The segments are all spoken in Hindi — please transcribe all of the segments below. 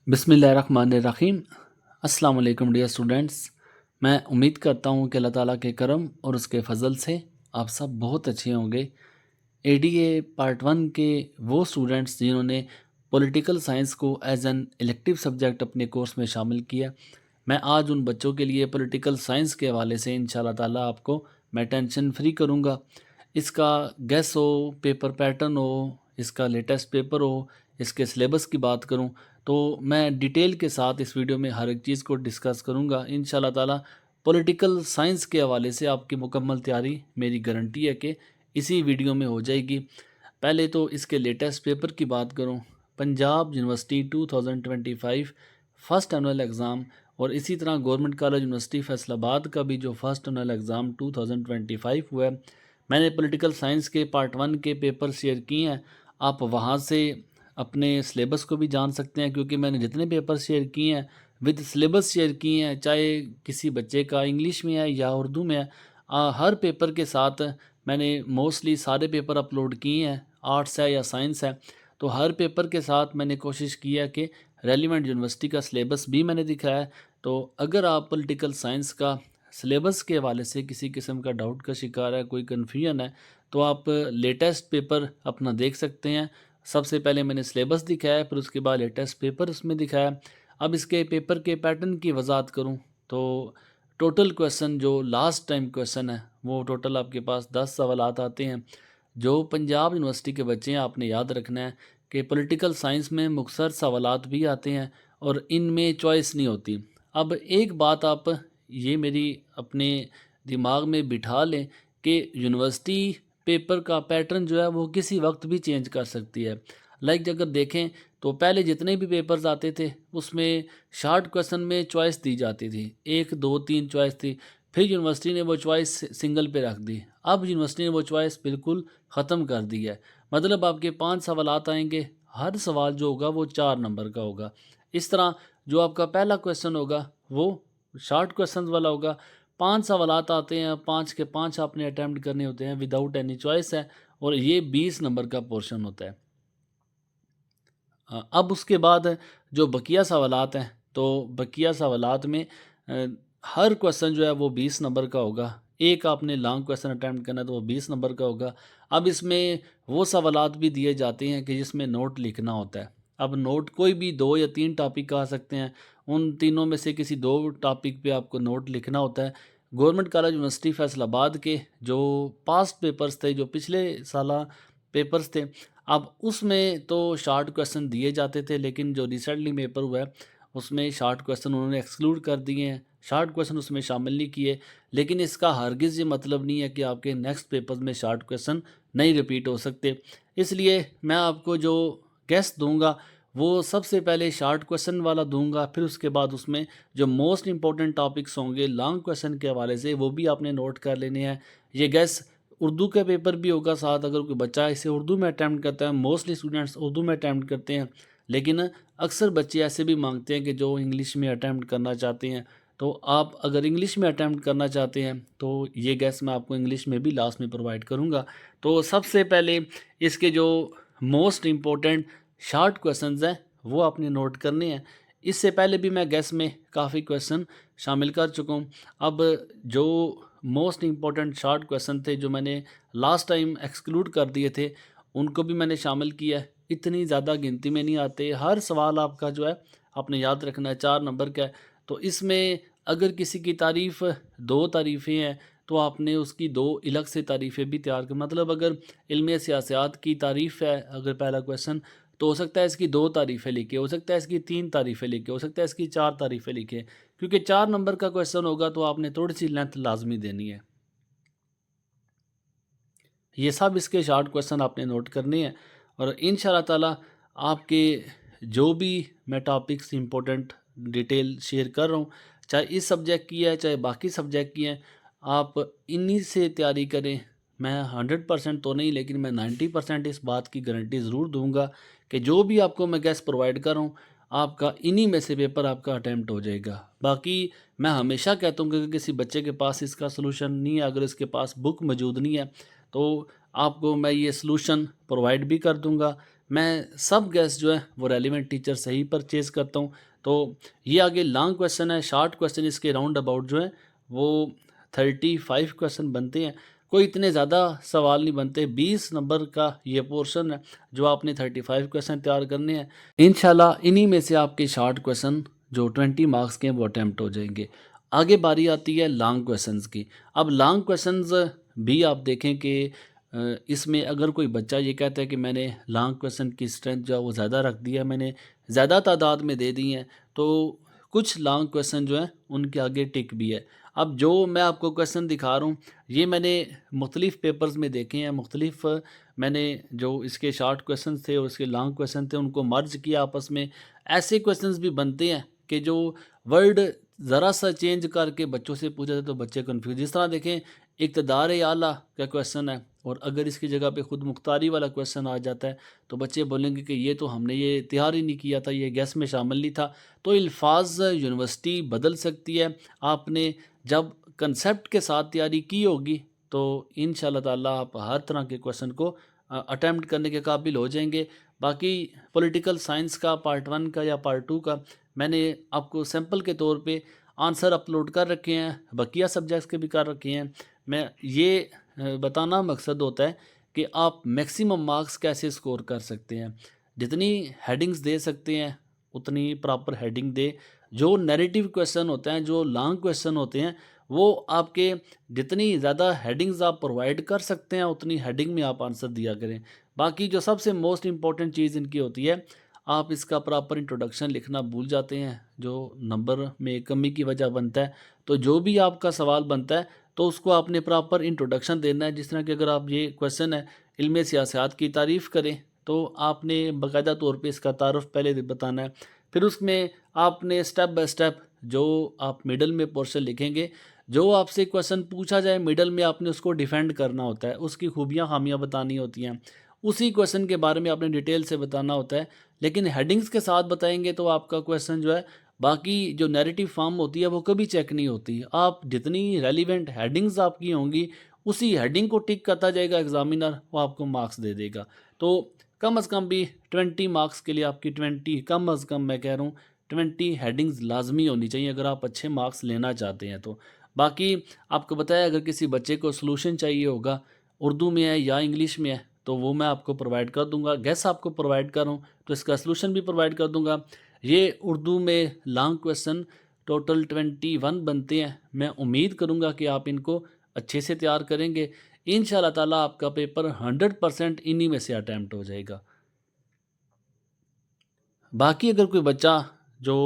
बिस्मिल्लाहिर्रहमानिर्रहीम। अस्सलाम वालेकुम डियर स्टूडेंट्स। मैं उम्मीद करता हूँ कि अल्लाह ताला के करम और उसके फ़ज़ल से आप सब बहुत अच्छे होंगे। एडीए पार्ट 1 के वो स्टूडेंट्स जिन्होंने पॉलिटिकल साइंस को एज़ एन इलेक्टिव सब्जेक्ट अपने कोर्स में शामिल किया, मैं आज उन बच्चों के लिए पॉलिटिकल साइंस के हवाले से इंशाल्लाह ताला आपको मैं टेंशन फ्री करूँगा। इसका गेस हो, पेपर पैटर्न हो, इसका लेटेस्ट पेपर हो, इसके सिलेबस की बात करूँ तो मैं डिटेल के साथ इस वीडियो में हर एक चीज़ को डिस्कस करूँगा इंशाल्लाह ताला। पॉलिटिकल साइंस के हवाले से आपकी मुकम्मल तैयारी मेरी गारंटी है कि इसी वीडियो में हो जाएगी। पहले तो इसके लेटेस्ट पेपर की बात करूँ, Punjab university 2025 first annual exam और इसी तरह गवर्नमेंट कॉलेज यूनिवर्सिटी फैसलाबाद का भी जो फर्स्ट एनुअल एग्ज़ाम 2025 हुआ है, मैंने पॉलिटिकल साइंस के पार्ट 1 के पेपर शेयर किए हैं। आप वहाँ से अपने सिलेबस को भी जान सकते हैं, क्योंकि मैंने जितने पेपर शेयर किए हैं विद सिलेबस शेयर किए हैं, चाहे किसी बच्चे का इंग्लिश में है या उर्दू में है। हर पेपर के साथ मैंने मोस्टली सारे पेपर अपलोड किए हैं, आर्ट्स है या साइंस है, तो हर पेपर के साथ मैंने कोशिश की है कि रेलिवेंट यूनिवर्सिटी का सिलेबस भी मैंने दिखाया है। तो अगर आप पॉलिटिकल साइंस का सिलेबस के हवाले से किसी किस्म का डाउट का शिकार है, कोई कन्फ्यूजन है, तो आप लेटेस्ट पेपर अपना देख सकते हैं। सबसे पहले मैंने सिलेबस दिखाया, फिर उसके बाद लेटेस्ट पेपर उसमें दिखाया। अब इसके पेपर के पैटर्न की वजाहत करूं तो टोटल क्वेश्चन जो लास्ट टाइम क्वेश्चन है वो टोटल आपके पास 10 सवालात आते हैं। जो पंजाब यूनिवर्सिटी के बच्चे हैं, आपने याद रखना है कि पॉलिटिकल साइंस में मुख्तसर सवालात भी आते हैं और इनमें चॉइस नहीं होती। अब एक बात आप ये मेरी अपने दिमाग में बिठा लें कि यूनिवर्सिटी पेपर का पैटर्न जो है वो किसी वक्त भी चेंज कर सकती है। लाइक अगर देखें तो पहले जितने भी पेपर्स आते थे उसमें शॉर्ट क्वेश्चन में चॉइस दी जाती थी, 1 2 3 चॉइस थी। फिर यूनिवर्सिटी ने वो चॉइस सिंगल पे रख दी। अब यूनिवर्सिटी ने वो चॉइस बिल्कुल ख़त्म कर दी है। मतलब आपके 5 सवालात आएंगे, हर सवाल जो होगा वो 4 नंबर का होगा। इस तरह जो आपका पहला क्वेश्चन होगा वो शॉर्ट क्वेश्चन वाला होगा। 5 सवालात आते हैं, 5 के 5 आपने अटैम्प्ट करने होते हैं विदाउट एनी चॉइस है, और ये 20 नंबर का पोर्शन होता है। अब उसके बाद जो बकिया सवालात हैं, तो बकिया सवालात में हर क्वेश्चन जो है वो 20 नंबर का होगा। एक आपने लॉन्ग क्वेश्चन अटैम्प्ट करना है तो वो 20 नंबर का होगा। अब इसमें वो सवालात भी दिए जाते हैं कि जिसमें नोट लिखना होता है। अब नोट कोई भी 2 या 3 टॉपिक आ सकते हैं, उन तीनों में से किसी 2 टॉपिक पे आपको नोट लिखना होता है। गवर्नमेंट कॉलेज यूनिवर्सिटी फैसलाबाद के जो पास्ट पेपर्स थे, जो पिछले साल पेपर्स थे, अब उसमें तो शॉर्ट क्वेश्चन दिए जाते थे, लेकिन जो रिसेंटली पेपर हुआ है उसमें शॉर्ट क्वेश्चन उन्होंने एक्सक्लूड कर दिए हैं, शॉर्ट क्वेश्चन उसमें शामिल नहीं किए। लेकिन इसका हरगिज़ ये मतलब नहीं है कि आपके नेक्स्ट पेपर में शॉर्ट क्वेश्चन नहीं रिपीट हो सकते। इसलिए मैं आपको जो गेस दूंगा वो सबसे पहले शॉर्ट क्वेश्चन वाला दूंगा, फिर उसके बाद उसमें जो मोस्ट इंपॉर्टेंट टॉपिक्स होंगे लॉन्ग क्वेश्चन के हवाले से वो भी आपने नोट कर लेने हैं। ये गेस उर्दू का पेपर भी होगा साथ, अगर कोई बच्चा इसे उर्दू में अटैम्प्ट करता है, मोस्टली स्टूडेंट्स उर्दू में अटैम्प्ट करते हैं, लेकिन अक्सर बच्चे ऐसे भी मांगते हैं कि जो इंग्लिश में अटैम्प्ट करना चाहते हैं। तो आप अगर इंग्लिश में अटैम्प्ट करना चाहते हैं तो ये गैस मैं आपको इंग्लिश में भी लास्ट में प्रोवाइड करूँगा। तो सबसे पहले इसके जो मोस्ट इम्पोर्टेंट शॉर्ट क्वेश्चंस हैं वो आपने नोट करने हैं। इससे पहले भी मैं गैस में काफ़ी क्वेश्चन शामिल कर चुका हूँ। अब जो मोस्ट इम्पॉर्टेंट शॉर्ट क्वेश्चन थे जो मैंने लास्ट टाइम एक्सक्लूड कर दिए थे, उनको भी मैंने शामिल किया है। इतनी ज़्यादा गिनती में नहीं आते, हर सवाल आपका जो है आपने याद रखना है 4 नंबर का है। तो इसमें अगर किसी की तारीफ़ 2 तारीफ़ें हैं तो आपने उसकी 2 अलग से तारीफ़ें भी तैयार कर, मतलब अगर इल्म सियासत की तारीफ़ है अगर पहला क्वेश्चन, तो हो सकता है इसकी 2 तारीफ़ें लिखे, हो सकता है इसकी 3 तारीफ़ें लिखे, हो सकता है इसकी 4 तारीफ़ें लिखे। क्योंकि 4 नंबर का क्वेश्चन होगा तो आपने थोड़ी सी लेंथ लाजमी देनी है। ये सब इसके शॉर्ट क्वेश्चन आपने नोट करने हैं, और इंशाल्लाह ताला आपके जो भी मैं टॉपिक्स इंपॉर्टेंट डिटेल शेयर कर रहा हूँ, चाहे इस सब्जेक्ट की है चाहे बाकी सब्जेक्ट की है, आप इन्हीं से तैयारी करें। मैं 100% तो नहीं, लेकिन मैं 90% इस बात की गारंटी ज़रूर दूंगा कि जो भी आपको मैं गेस्ट प्रोवाइड कर रहा हूँ आपका इन्हीं में से पेपर आपका अटैम्प्ट हो जाएगा। बाकी मैं हमेशा कहता हूँ कि किसी बच्चे के पास इसका सलूशन नहीं है, अगर इसके पास बुक मौजूद नहीं है तो आपको मैं ये सलूशन प्रोवाइड भी कर दूंगा। मैं सब गैस जो है वो रेलिवेंट टीचर से ही परचेज़ करता हूँ। तो ये आगे लॉन्ग क्वेश्चन है, शॉर्ट क्वेश्चन इसके राउंड अबाउट जो है वो 35 क्वेश्चन बनते हैं। कोई इतने ज़्यादा सवाल नहीं बनते, 20 नंबर का ये पोर्शन है जो आपने 35 क्वेश्चन तैयार करने हैं। इंशाल्लाह इन्हीं में से आपके शॉर्ट क्वेश्चन जो 20 मार्क्स के हैं वो अटेम्प्ट हो जाएंगे। आगे बारी आती है लॉन्ग क्वेश्चंस की। अब लॉन्ग क्वेश्चंस भी आप देखें कि इसमें अगर कोई बच्चा ये कहता है कि मैंने लॉन्ग क्वेश्चन की स्ट्रेंथ जो है वो ज़्यादा रख दिया, मैंने ज़्यादा तादाद में दे दी हैं, तो कुछ लॉन्ग क्वेश्चन जो हैं उनके आगे टिक भी है। अब जो मैं आपको क्वेश्चन दिखा रहा हूँ ये मैंने मुख्तलिफ़ पेपर्स में देखे हैं, मुख्तलिफ़ मैंने जो इसके शॉर्ट क्वेश्चन थे और इसके लॉन्ग क्वेश्चन थे उनको मर्ज किया आपस में। ऐसे क्वेश्चंस भी बनते हैं कि जो वर्ड ज़रा सा चेंज करके बच्चों से पूछा जाए तो बच्चे कन्फ्यूज। जिस तरह देखें इक़्तिदार आला का क्वेश्चन है और अगर इसकी जगह पे खुद मुख्तारी वाला क्वेश्चन आ जाता है तो बच्चे बोलेंगे कि ये तो हमने ये तैयार ही नहीं किया था, ये गैस में शामिल नहीं था। तो अल्फाज यूनिवर्सिटी बदल सकती है। आपने जब कंसेप्ट के साथ तैयारी की होगी तो इंशाल्लाह ताला आप हर तरह के क्वेश्चन को अटेम्प्ट करने के काबिल हो जाएंगे। बाकी पॉलिटिकल साइंस का पार्ट 1 का या पार्ट 2 का मैंने आपको सैंपल के तौर पे आंसर अपलोड कर रखे हैं, बकिया सब्जेक्ट्स के भी कर रखे हैं। मैं ये बताना मकसद होता है कि आप मैक्सिमम मार्क्स कैसे स्कोर कर सकते हैं। जितनी हेडिंग्स दे सकते हैं उतनी प्रॉपर हेडिंग दे। जो नैरेटिव क्वेश्चन होते हैं, जो लॉन्ग क्वेश्चन होते हैं, वो आपके जितनी ज़्यादा हेडिंग्स आप प्रोवाइड कर सकते हैं उतनी हेडिंग में आप आंसर दिया करें। बाकी जो सबसे मोस्ट इम्पॉर्टेंट चीज़ इनकी होती है, आप इसका प्रॉपर इंट्रोडक्शन लिखना भूल जाते हैं, जो नंबर में कमी की वजह बनता है। तो जो भी आपका सवाल बनता है तो उसको आपने प्रॉपर इंट्रोडक्शन देना है। जिस तरह कि अगर आप ये क्वेश्चन है इल्म सियासत की तारीफ़ करें तो आपने बाकायदा तौर पे इसका तारुफ़ पहले बताना है। फिर उसमें आपने स्टेप बाय स्टेप जो आप मिडल में पोर्शन लिखेंगे, जो आपसे क्वेश्चन पूछा जाए मिडल में आपने उसको डिफेंड करना होता है, उसकी खूबियाँ खामियाँ बतानी होती हैं, उसी क्वेश्चन के बारे में आपने डिटेल से बताना होता है। लेकिन हेडिंग्स के साथ बताएंगे तो आपका क्वेश्चन जो है बाकी जो नैरेटिव फॉर्म होती है वो कभी चेक नहीं होती। आप जितनी रेलिवेंट हेडिंग्स आपकी होंगी उसी हेडिंग को टिक करता जाएगा एग्जामिनर, वो आपको मार्क्स दे देगा। तो कम अज़ कम भी 20 मार्क्स के लिए आपकी 20 कम अज़ कम मैं कह रहा हूँ 20 हेडिंग्स लाजमी होनी चाहिए अगर आप अच्छे मार्क्स लेना चाहते हैं तो। बाकी आपको बताया अगर किसी बच्चे को सॉल्यूशन चाहिए होगा, उर्दू में है या इंग्लिश में है, तो वो मैं आपको प्रोवाइड कर दूंगा। गैस आपको प्रोवाइड कर रहा हूँ तो इसका सॉल्यूशन भी प्रोवाइड कर दूंगा। ये उर्दू में लॉन्ग क्वेश्चन टोटल 21 बनते हैं। मैं उम्मीद करूंगा कि आप इनको अच्छे से तैयार करेंगे। इंशाल्लाह ताला आपका पेपर 100% इन्हीं में से अटैम्प्ट हो जाएगा। बाकी अगर कोई बच्चा जो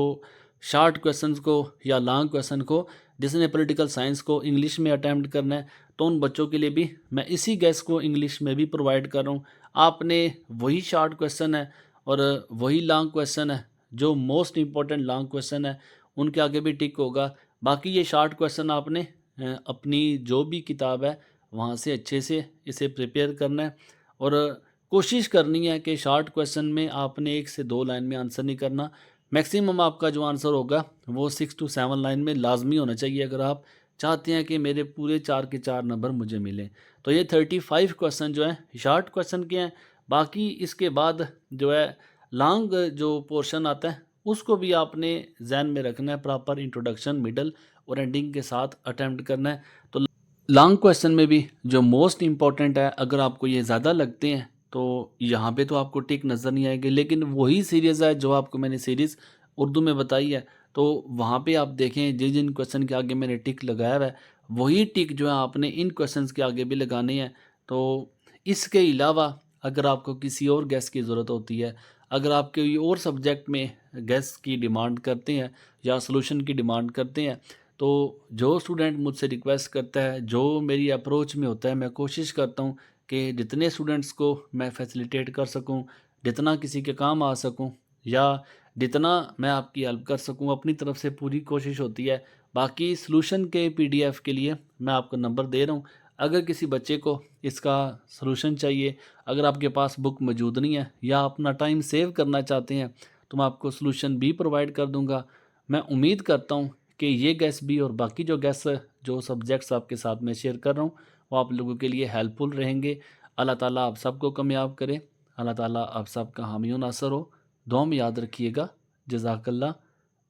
शॉर्ट क्वेश्चंस को या लॉन्ग क्वेश्चन को जिसने पॉलिटिकल साइंस को इंग्लिश में अटैम्प्ट करना है तो उन बच्चों के लिए भी मैं इसी गैस को इंग्लिश में भी प्रोवाइड कर रहा हूँ। आपने वही शॉर्ट क्वेश्चन है और वही लॉन्ग क्वेश्चन है, जो मोस्ट इम्पॉर्टेंट लॉन्ग क्वेश्चन है उनके आगे भी टिक होगा। बाकी ये शॉर्ट क्वेश्चन आपने अपनी जो भी किताब है वहाँ से अच्छे से इसे प्रिपेयर करना है और कोशिश करनी है कि शॉर्ट क्वेश्चन में आपने 1 से 2 लाइन में आंसर नहीं करना। मैक्सिमम आपका जो आंसर होगा वो 6 to 7 लाइन में लाजमी होना चाहिए अगर आप चाहते हैं कि मेरे पूरे 4 के 4 नंबर मुझे मिलें। तो ये 35 क्वेश्चन जो हैं शॉर्ट क्वेश्चन के हैं। बाकी इसके बाद जो है लॉन्ग जो पोर्शन आता है उसको भी आपने जहन में रखना है, प्रॉपर इंट्रोडक्शन मिडल और एंडिंग के साथ अटैम्प्ट करना है। तो लॉन्ग क्वेश्चन में भी जो मोस्ट इम्पॉर्टेंट है, अगर आपको ये ज़्यादा लगते हैं तो यहाँ पे तो आपको टिक नज़र नहीं आएगी, लेकिन वही सीरीज़ है जो आपको मैंने सीरीज़ उर्दू में बताई है, तो वहाँ पे आप देखें जिन जिन क्वेश्चन के आगे मैंने टिक लगाया हुआ है वही टिक जो है आपने इन क्वेश्चंस के आगे भी लगाने हैं। तो इसके अलावा अगर आपको किसी और गैस की ज़रूरत होती है, अगर आप कोई और सब्जेक्ट में गैस की डिमांड करते हैं या सॉल्यूशन की डिमांड करते हैं, तो जो स्टूडेंट मुझसे रिक्वेस्ट करता है, जो मेरी अप्रोच में होता है, मैं कोशिश करता हूँ कि जितने स्टूडेंट्स को मैं फैसिलिटेट कर सकूँ, जितना किसी के काम आ सकूँ या जितना मैं आपकी हेल्प कर सकूँ, अपनी तरफ से पूरी कोशिश होती है। बाकी सॉल्यूशन के पीडीएफ के लिए मैं आपको नंबर दे रहा हूँ। अगर किसी बच्चे को इसका सॉल्यूशन चाहिए, अगर आपके पास बुक मौजूद नहीं है या अपना टाइम सेव करना चाहते हैं, तो मैं आपको सॉल्यूशन भी प्रोवाइड कर दूँगा। मैं उम्मीद करता हूँ कि ये गैस भी और बाकी जो सब्जेक्ट्स आपके साथ में शेयर कर रहा हूँ वो आप लोगों के लिए हेल्पफुल रहेंगे। अल्लाह ताला आप सबको कामयाब करे। अल्लाह ताला आप सबका हामी व नासर हो। दुआ में याद रखिएगा। जज़ाकल्लाह।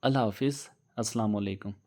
अल्लाह हाफ़िज़। अस्सलाम वालेकुम।